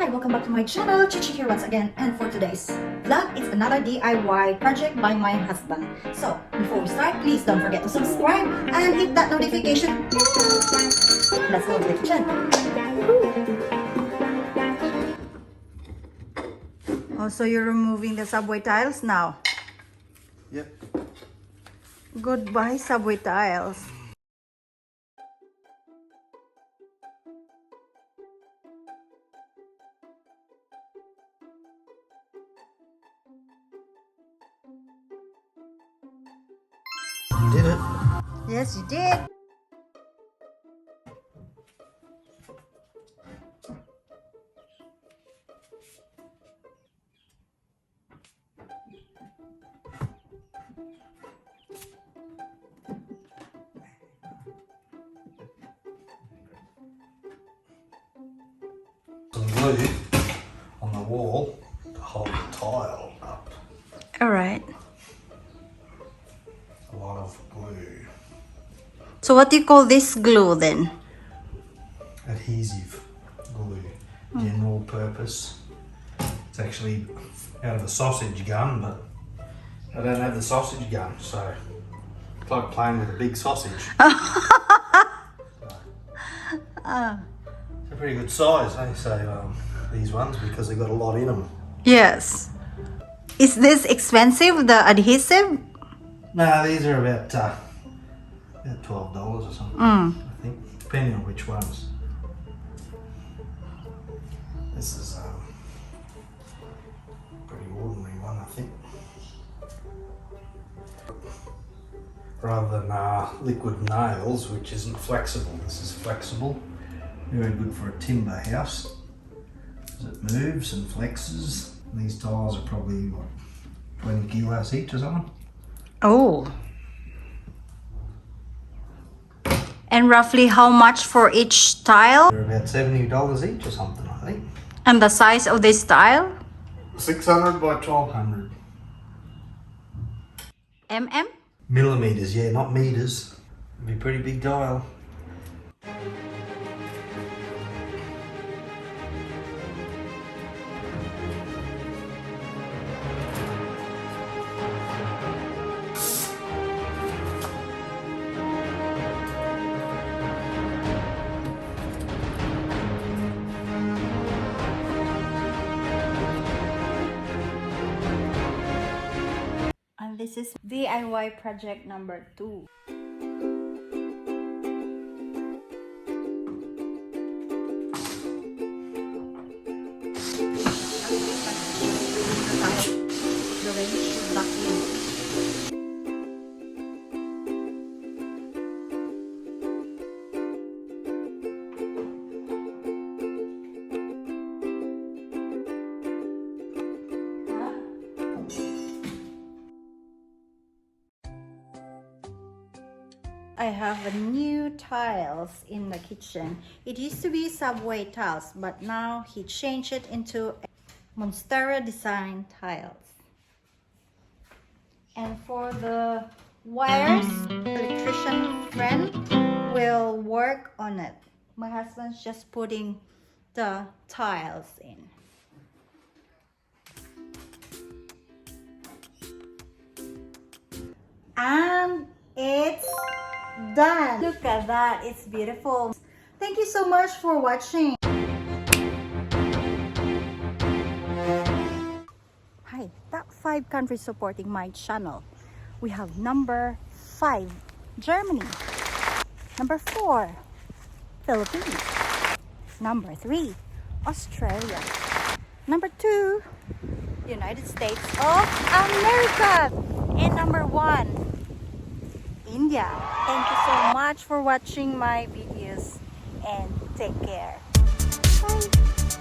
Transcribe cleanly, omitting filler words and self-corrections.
welcome back to my channel. Cheche here once again, and for today's vlog, it's another DIY project by my husband. So, before we start, please don't forget to subscribe and hit that notification. Let's go to the kitchen. Oh, so you're removing the subway tiles now? Yep. Goodbye, subway tiles. You did it. Yes, you did. Some glue on the wall to hold the tile up. All right. A lot of glue. So what do you call this glue then? Adhesive glue. General purpose. It's actually out of a sausage gun, but I don't have the sausage gun, so it's like playing with a big sausage. It's a pretty good size, eh? So these ones, because they've got a lot in them. Yes. Is this expensive, the adhesive? No, these are about $12 or something, I think, depending on which ones. This is a pretty ordinary one, I think. Rather than liquid nails, which isn't flexible. This is flexible. Very good for a timber house, as it moves and flexes. These tiles are probably, what, 20 kilos each or something. Oh. And roughly how much for each tile? They're about $70 each or something, I think. And the size of this tile? 600 by 1200. Mm? Millimeters, yeah, not meters. It'd be a pretty big tile. And this is DIY project number 2. The range back in. I have a new tiles in the kitchen. It used to be subway tiles, but now he changed it into Monstera design tiles. And for the wires, electrician friend will work on it. My husband's just putting the tiles in. And it's done. Look at that, it's beautiful. Thank you so much for watching. Hi, top 5 countries supporting my channel. We have number 5, Germany. Number 4, Philippines. Number 3, Australia. Number 2, United States of America. And number 1, India. Thank you so much for watching my videos and take care. Bye.